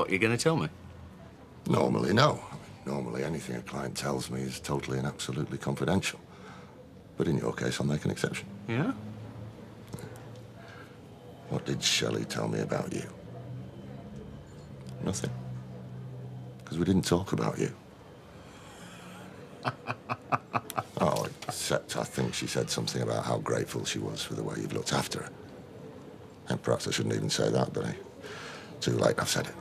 What, you're going to tell me? Normally, no. Normally, anything a client tells me is totally and absolutely confidential. But in your case, I'll make an exception. Yeah? What did Shelley tell me about you? Nothing. Because we didn't talk about you. Oh, except I think she said something about how grateful she was for the way you'd looked after her. And perhaps I shouldn't even say that, but too late, I've said it.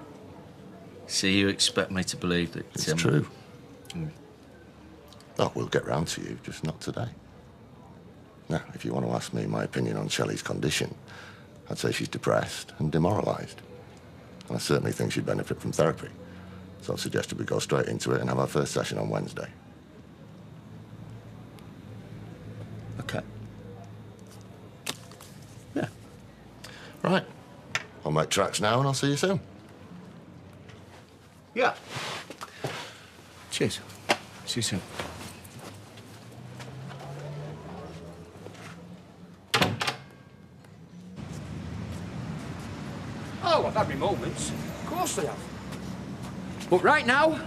So you expect me to believe that... It's true. Oh, we'll get round to you, just not today. Now, if you want to ask me my opinion on Shelley's condition, I'd say she's depressed and demoralised. And I certainly think she'd benefit from therapy. So I've suggested we go straight into it and have our first session on Wednesday. OK. Yeah. Right. I'll make tracks now and I'll see you soon. Yeah. Cheers. See you soon. Oh, I've had my moments. Of course they have. But right now,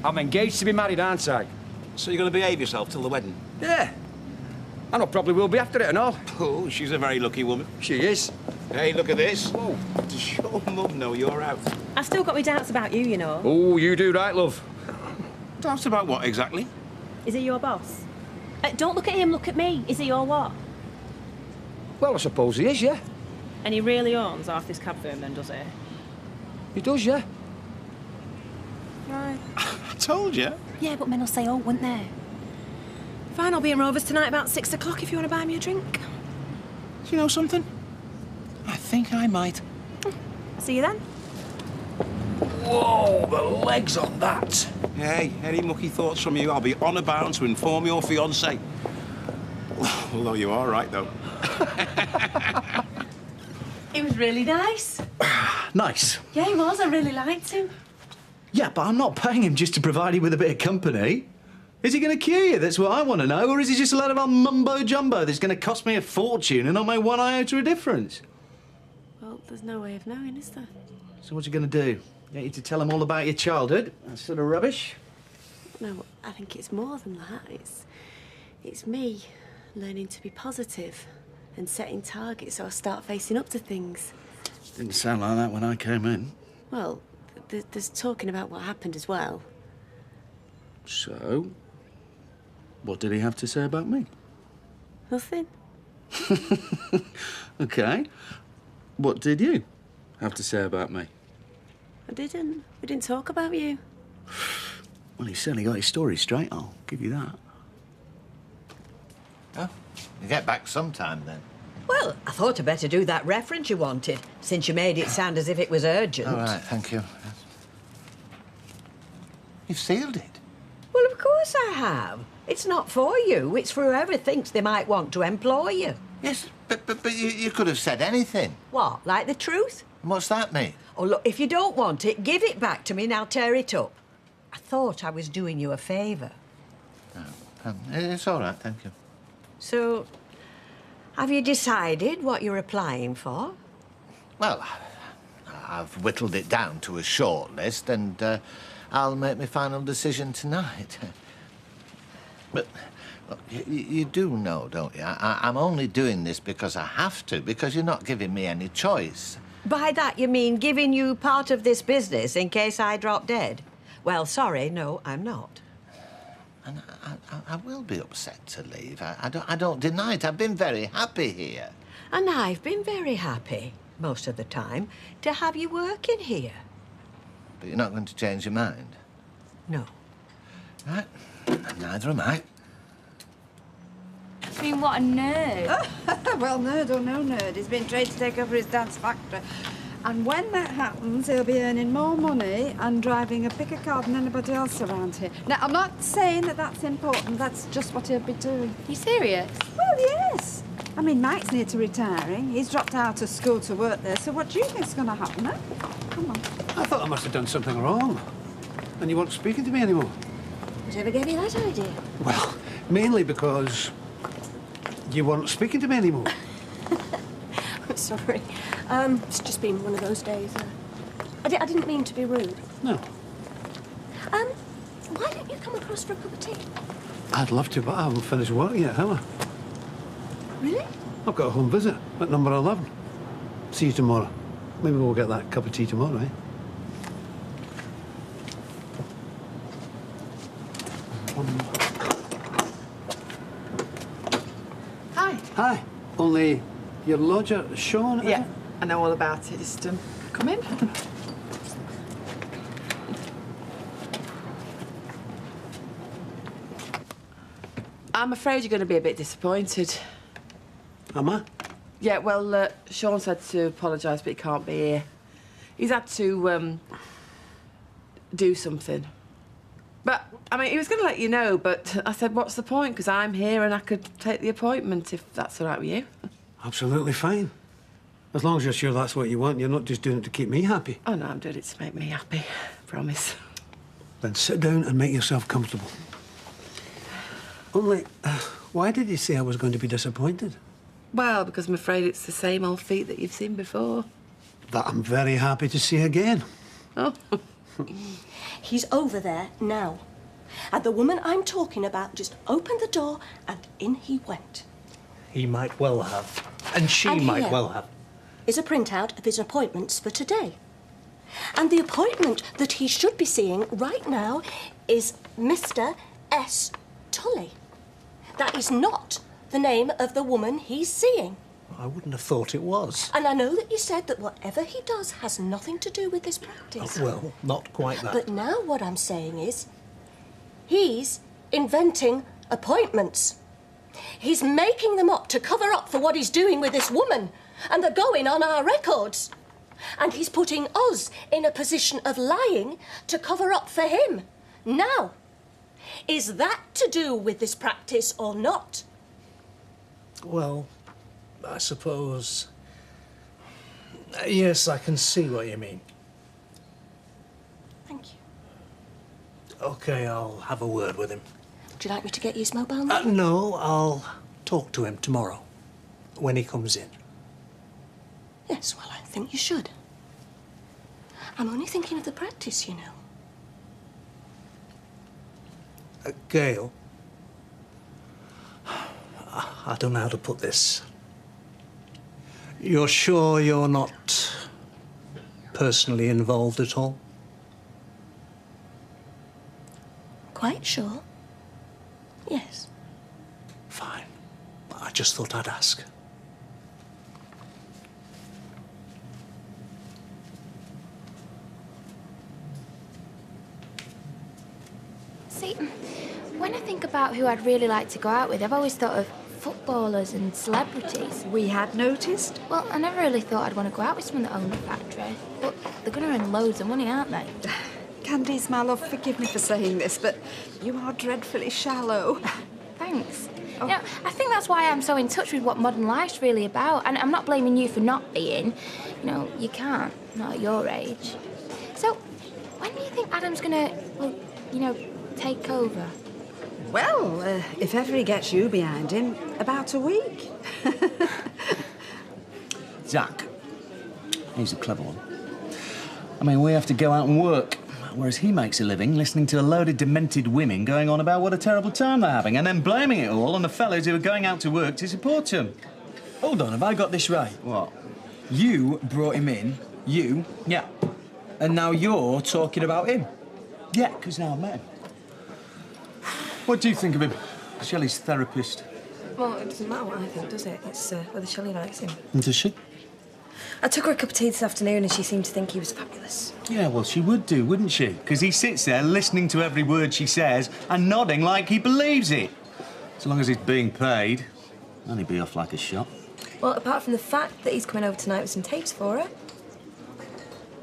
I'm engaged to be married, aren't I? So you're going to behave yourself till the wedding? Yeah. And I probably will be after it and all. Oh, she's a very lucky woman. She is. Hey, look at this. Whoa. Does your mum know you're out? I've still got my doubts about you, you know. Oh, you do right, love. Doubts about what, exactly? Is he your boss? Don't look at him, look at me. Is he your what? Well, I suppose he is, yeah. And he really owns half this cab firm then, does he? He does, yeah. Right. I told you. Yeah, but men will say, oh, wouldn't they? Fine, I'll be in Rovers tonight about 6 o'clock if you want to buy me a drink. Do you know something? I think I might. See you then. Whoa, the legs on that. Hey, any mucky thoughts from you? I'll be honour bound to inform your fiancé. Although you are right, though. He was really nice. Nice? Yeah, he was. I really liked him. Yeah, but I'm not paying him just to provide you with a bit of company. Is he going to cure you? That's what I want to know. Or is he just a lot of old mumbo-jumbo that's going to cost me a fortune and not make one iota of difference? Well, there's no way of knowing, is there? So what you going to do? Get you to tell him all about your childhood? That sort of rubbish? No, I think it's more than that. It's me learning to be positive and setting targets so I start facing up to things. Didn't sound like that when I came in. Well, there's talking about what happened as well. So, what did he have to say about me? Nothing. OK. What did you have to say about me? I didn't. We didn't talk about you. Well, he certainly got his story straight, I'll give you that. Oh, you get back sometime, then. Well, I thought I'd better do that reference you wanted, since you made it sound as if it was urgent. All right, thank you. You've sealed it. Well, of course I have. It's not for you. It's for whoever thinks they might want to employ you. Yes, but you could have said anything. What, like the truth? And what's that mean? Oh, look, if you don't want it, give it back to me and I'll tear it up. I thought I was doing you a favour. Oh, it's all right, thank you. So, have you decided what you're applying for? Well, I've whittled it down to a short list and I'll make my final decision tonight. But look, you do know, don't you? I'm only doing this because I have to, because you're not giving me any choice. By that you mean giving you part of this business in case I drop dead? Well, sorry, no, I'm not. And I will be upset to leave. I don't deny it. I've been very happy here. And I've been very happy, most of the time, to have you working here. But you're not going to change your mind? No. Right. Neither am I. I mean, what a nerd. Well, nerd or no nerd, he's been trained to take over his dad's factory. And when that happens, he'll be earning more money and driving a bigger car than anybody else around here. Now, I'm not saying that that's important. That's just what he'll be doing. You serious? Well, yes. I mean, Mike's near to retiring. He's dropped out of school to work there. So what do you think's going to happen, eh? Come on. I thought I must have done something wrong. And you weren't speaking to me anymore. Whatever gave you that idea? Well, mainly because you weren't speaking to me anymore. Sorry. It's just been one of those days. I didn't mean to be rude. No. Why don't you come across for a cup of tea? I'd love to, but I haven't finished work yet, have I? Really? I've got a home visit at number 11. See you tomorrow. Maybe we'll get that cup of tea tomorrow, eh? Hi. Hi. Only your lodger, Sean? is Yeah, it? I know all about it. Just come in. I'm afraid you're going to be a bit disappointed. Am I? Yeah, well, Sean said to apologise, but he can't be here. He's had to do something. But, I mean, he was going to let you know, but I said, what's the point? Because I'm here and I could take the appointment if that's all right with you. Absolutely fine. As long as you're sure that's what you want, you're not just doing it to keep me happy. Oh, no, I'm doing it to make me happy. Promise. Then sit down and make yourself comfortable. Only, why did you say I was going to be disappointed? Well, because I'm afraid it's the same old feet that you've seen before. That I'm very happy to see again. Oh. He's over there now. And the woman I'm talking about just opened the door and in he went. He might well have. And she And might here well have. Is a printout of his appointments for today. And the appointment that he should be seeing right now is Mr. S. Tully. That is not the name of the woman he's seeing. I wouldn't have thought it was. And I know that you said that whatever he does has nothing to do with this practice. Well, not quite that. But now what I'm saying is, he's inventing appointments. He's making them up to cover up for what he's doing with this woman. And they're going on our records. And he's putting us in a position of lying to cover up for him. Now, is that to do with this practice or not? Well, I suppose... Yes, I can see what you mean. Thank you. OK, I'll have a word with him. Would you like me to get you his mobile number? No, I'll talk to him tomorrow, when he comes in. Yes, well, I think you should. I'm only thinking of the practice, you know. Gail, I don't know how to put this. You're sure you're not personally involved at all? Quite sure. Yes. Fine. I just thought I'd ask. See, when I think about who I'd really like to go out with, I've always thought of footballers and celebrities. We had noticed. Well, I never really thought I'd want to go out with someone that owned a factory. But they're going to earn loads of money, aren't they? Candice, my love, forgive me for saying this, but you are dreadfully shallow. Thanks. You know, I think that's why I'm so in touch with what modern life's really about. And I'm not blaming you for not being. You know, you can't, not at your age. So, when do you think Adam's going to, well, you know, take over? Well, if ever he gets you behind him, about a week. Zach, he's a clever one. I mean, we have to go out and work, whereas he makes a living listening to a load of demented women going on about what a terrible time they're having and then blaming it all on the fellows who are going out to work to support him. Hold on, have I got this right? What? You brought him in, you, Yeah. and now you're talking about him. Yeah, because now I've met him. What do you think of him? Shelley's therapist. Well, it doesn't matter what I think, does it? It's whether Shelley likes him. Does she? I took her a cup of tea this afternoon and she seemed to think he was fabulous. Yeah, well, she would do, wouldn't she? Because he sits there listening to every word she says and nodding like he believes it. So long as he's being paid, then he'd be off like a shot. Well, apart from the fact that he's coming over tonight with some tapes for her.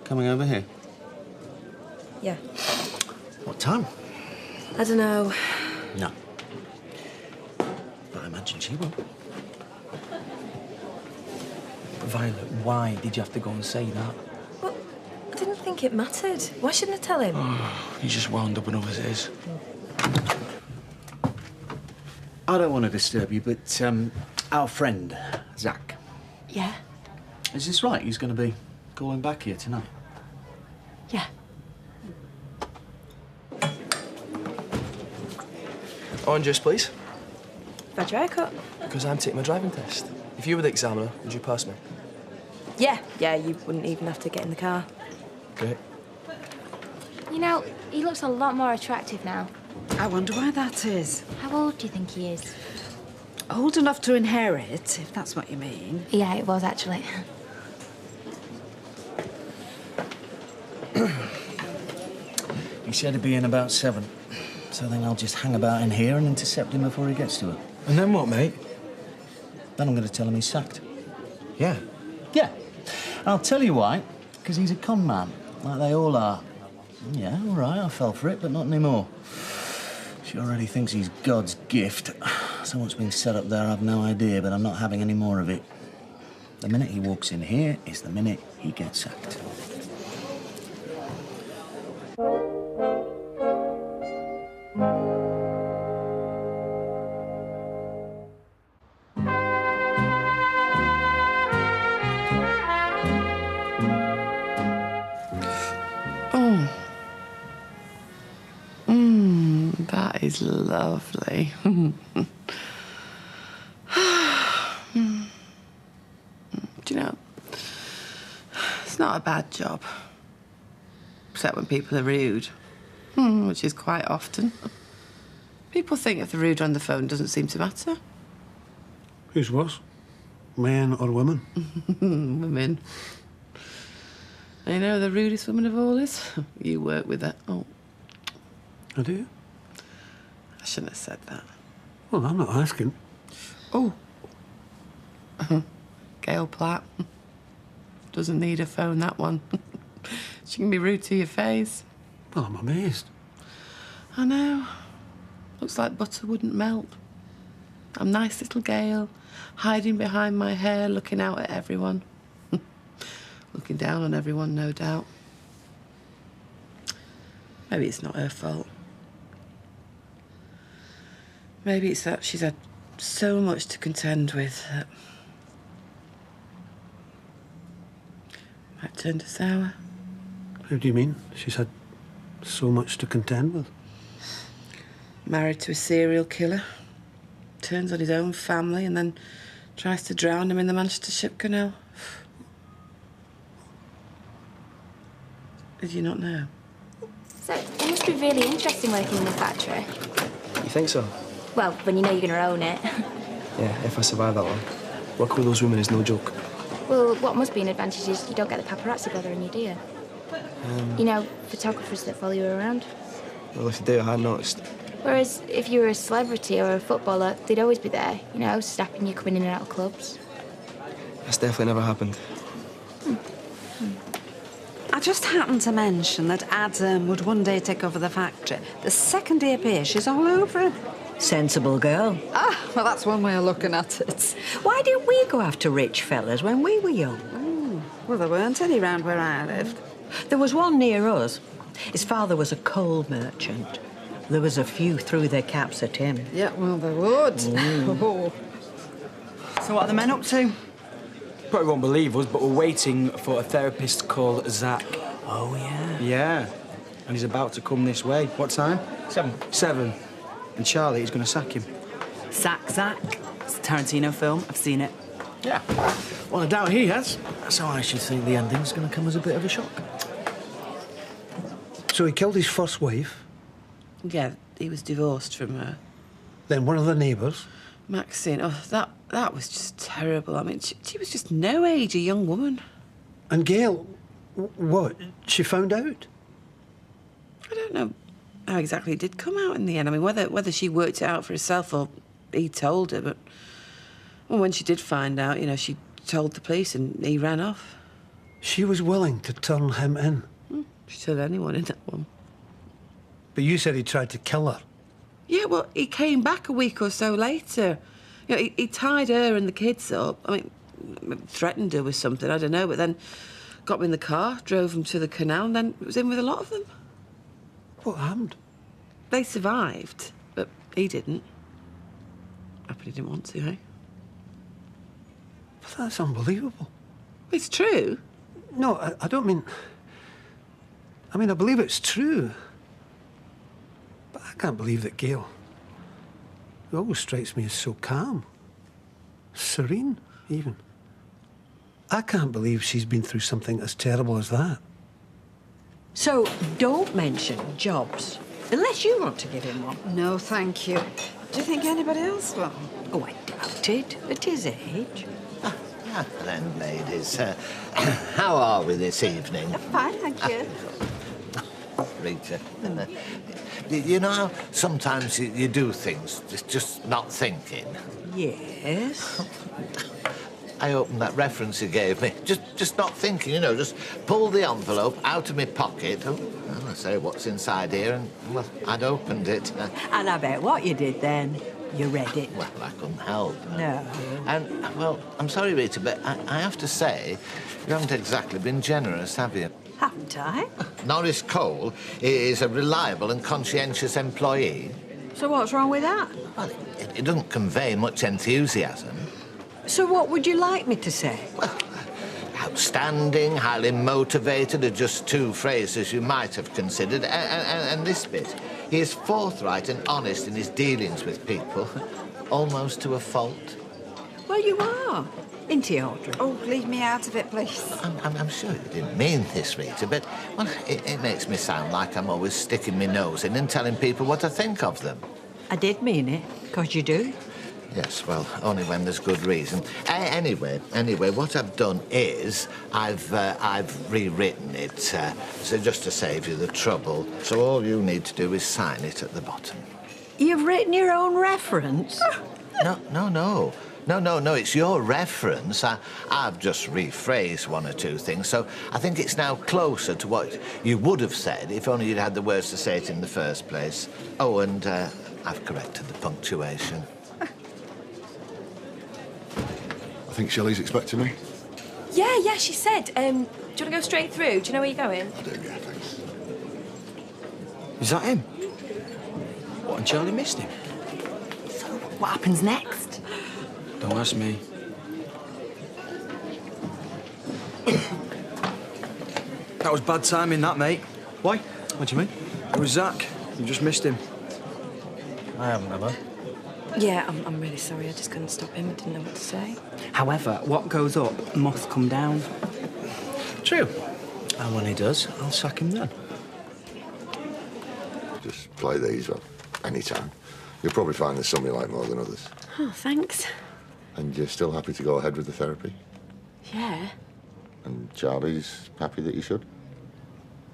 Coming over here? Yeah. What time? I don't know. No. But I imagine she will. Violet, why did you have to go and say that? Well, I didn't think it mattered. Why shouldn't I tell him? You just wound up enough as it is. I don't want to disturb you, but our friend, Zach. Yeah? Is this right? He's going to be calling back here tonight? Orange juice, please. Had your haircut? Because I'm taking my driving test. If you were the examiner, would you pass me? Yeah, you wouldn't even have to get in the car. Great. You know, he looks a lot more attractive now. I wonder why that is. How old do you think he is? Old enough to inherit, if that's what you mean. Yeah, it was actually. He said he'd be in about 7. So then I'll just hang about in here and intercept him before he gets to her. And then what, mate? Then I'm going to tell him he's sacked. Yeah. Yeah. I'll tell you why. Because he's a con man, like they all are. Yeah, all right, I fell for it, but not anymore. She already thinks he's God's gift. So what's been set up there, I've no idea, but I'm not having any more of it. The minute he walks in here is the minute he gets sacked. That is lovely. Do you know, it's not a bad job. Except when people are rude, which is quite often. People think if they're rude on the phone, it doesn't seem to matter. Who's worse? Men or women? Women. You know who the rudest woman of all is? You work with her. Oh. I do? I shouldn't have said that. Well, I'm not asking. Oh. Gail Platt. Doesn't need a phone, that one. She can be rude to your face. Well, I'm amazed. I know. Looks like butter wouldn't melt. I'm nice little Gail, hiding behind my hair, looking out at everyone. Looking down on everyone, no doubt. Maybe it's not her fault. Maybe it's that she's had so much to contend with that might turn to sour. How do you mean? She's had so much to contend with? Married to a serial killer. Turns on his own family and then tries to drown him in the Manchester Ship Canal. Did you not know? So, it must be really interesting working in the factory. You think so? Well, when you know you're going to own it. Yeah, if I survive that one. Working with those women is no joke. Well, what must be an advantage is you don't get the paparazzi bothering you, do you? You know, photographers that follow you around. Well, if you do, I hadn't noticed. Whereas if you were a celebrity or a footballer, they'd always be there, you know, snapping you coming in and out of clubs. That's definitely never happened. I just happened to mention that Adam would one day take over the factory. The second he appears, she's all over him. Sensible girl. Ah, well, that's one way of looking at it. Why didn't we go after rich fellas when we were young? Well, there weren't any round where I lived. There was one near us. His father was a coal merchant. There was a few threw their caps at him. Yeah, well, they would. Oh. So what are the men up to? Probably won't believe us, but we're waiting for a therapist called Zach. Oh, yeah? Yeah. And he's about to come this way. What time? 7. 7. And Charlie is going to sack him. Zach. It's a Tarantino film. I've seen it. Yeah. Well, I doubt he has. So I should think the ending's going to come as a bit of a shock. So he killed his first wife. Yeah, he was divorced from her. Then one of the neighbours. Maxine, oh, that was just terrible. I mean, she was just no age, a young woman. And Gail, what? She found out? I don't know how exactly it did come out in the end. I mean, whether she worked it out for herself or he told her, but well, when she did find out, you know, she told the police and he ran off. She was willing to turn him in. She turned anyone in, that one. But you said he tried to kill her. Yeah, well, he came back a week or so later. You know, he tied her and the kids up. I mean, threatened her with something, I don't know, but then got them in the car, drove them to the canal, and then was in with a lot of them. What happened? They survived, but he didn't. Happy he didn't want to, eh? But that's unbelievable. It's true. No, I don't mean... I mean, I believe it's true. But I can't believe that Gail He always strikes me as so calm. Serene, even. I can't believe she's been through something as terrible as that. So, don't mention jobs. Unless you want to give him one. No, thank you. Do you think anybody else will? Oh, I doubt it. At his age. Then, ladies, how are we this evening? Fine, thank you. Rita, you know how sometimes you do things just not thinking? Yes. I opened that reference you gave me, just not thinking, you know, just pulled the envelope out of my pocket. Oh, well, I say, what's inside here? And, well, I'd opened it. And I bet what you did then, you read it. Well, I couldn't help. No. And, well, I'm sorry, Rita, but I have to say, you haven't exactly been generous, have you? Haven't I? Norris Cole is a reliable and conscientious employee. So what's wrong with that? Well, it doesn't convey much enthusiasm. So what would you like me to say? Well, outstanding, highly motivated are just two phrases you might have considered. And this bit, he is forthright and honest in his dealings with people, almost to a fault. Well, you are, ain't you, Audrey? Oh, leave me out of it, please. I'm sure you didn't mean this, Rita, but, well, it makes me sound like I'm always sticking my nose in and telling people what I think of them. I did mean it, 'cause you do. Yes, well, only when there's good reason. Anyway, what I've done is I've rewritten it, so just to save you the trouble. So all you need to do is sign it at the bottom. You've written your own reference? No, it's your reference. I've just rephrased one or two things, so I think it's now closer to what you would have said if only you'd had the words to say it in the first place. Oh, and I've corrected the punctuation. I think Shelley's expecting me. Yeah, she said. Do you want to go straight through? Do you know where you're going? I do, yeah, thanks. Is that him? What, and Charlie missed him? So, what happens next? Don't ask me. That was bad timing, that, mate. Why? What do you mean? It was Zach. You just missed him. I haven't, have I? Yeah, I'm really sorry. I just couldn't stop him. I didn't know what to say. However, what goes up must come down. True. And when he does, I'll sack him then. Just play these up any time. You'll probably find there's some you like more than others. Oh, thanks. And you're still happy to go ahead with the therapy? Yeah. And Charlie's happy that you should?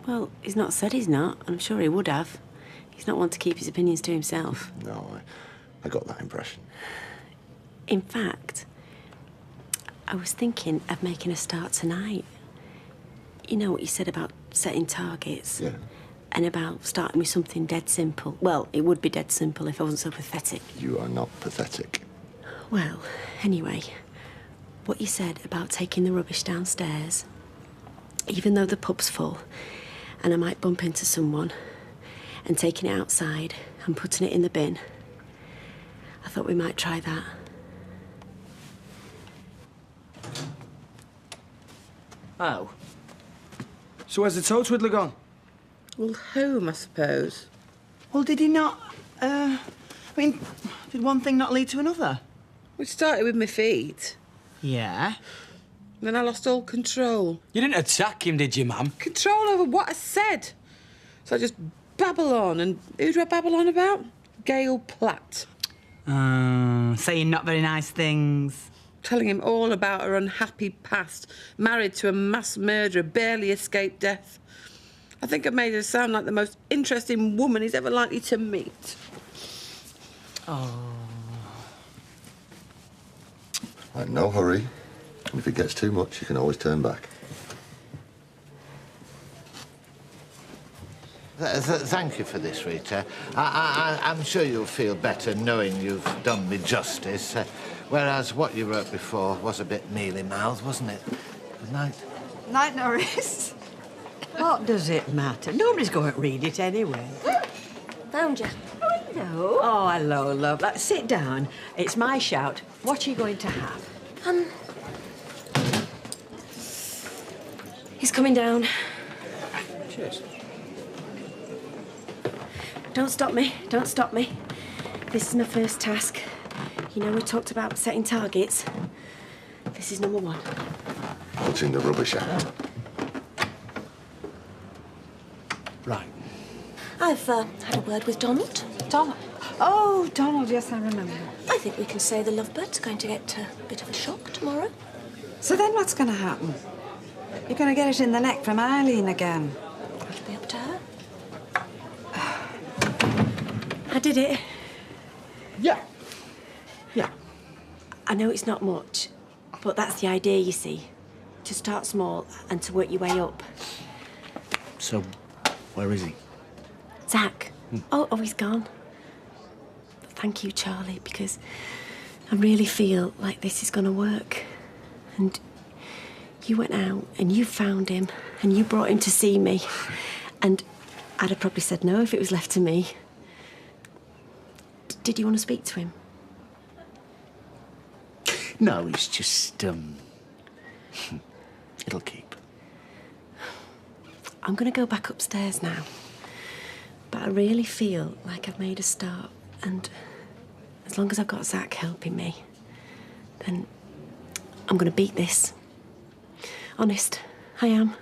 Well, he's not said he's not. I'm sure he would have. He's not one to keep his opinions to himself. No, I got that impression. In fact, I was thinking of making a start tonight. You know what you said about setting targets? Yeah. And about starting with something dead simple. Well, it would be dead simple if I wasn't so pathetic. You are not pathetic. Well, anyway, what you said about taking the rubbish downstairs, even though the pub's full, and I might bump into someone, and taking it outside and putting it in the bin. I thought we might try that. Oh. So where's the toe twiddler gone? Well, home, I suppose. Well, did he not... I mean, did one thing not lead to another? We started with my feet. Yeah. Then I lost all control. You didn't attack him, did you, ma'am? Control over what I said. So I just babble on. And who do I babble on about? Gail Platt. Saying not very nice things. Telling him all about her unhappy past. Married to a mass murderer, barely escaped death. I think I've made her sound like the most interesting woman he's ever likely to meet. Oh. No hurry. And if it gets too much, you can always turn back. Thank you for this, Rita. I'm sure you'll feel better knowing you've done me justice, whereas what you wrote before was a bit mealy-mouthed, wasn't it? Good night. Night, Norris. What does it matter? Nobody's going to read it anyway. Found you. Hello. Oh, hello, love. Sit down. It's my shout. What are you going to have? He's coming down. Cheers. Don't stop me. Don't stop me. This is my first task. You know, we talked about setting targets. This is number 1. What's in the rubbish out? Right. I've had a word with Donald. Donald? Oh, Donald, yes, I remember. I think we can say the Lovebird's going to get a bit of a shock tomorrow. So then what's going to happen? You're going to get it in the neck from Eileen again. It'll be up to her. I did it. Yeah. Yeah. I know it's not much, but that's the idea, you see. To start small and to work your way up. So, where is he? Zach. Oh, he's gone. But thank you, Charlie, because I really feel like this is going to work. And you went out and you found him and you brought him to see me. And I'd have probably said no if it was left to me. Did you want to speak to him? No, it's just, it'll keep. I'm going to go back upstairs now. But I really feel like I've made a start. And as long as I've got Zach helping me, then I'm going to beat this. Honest, I am.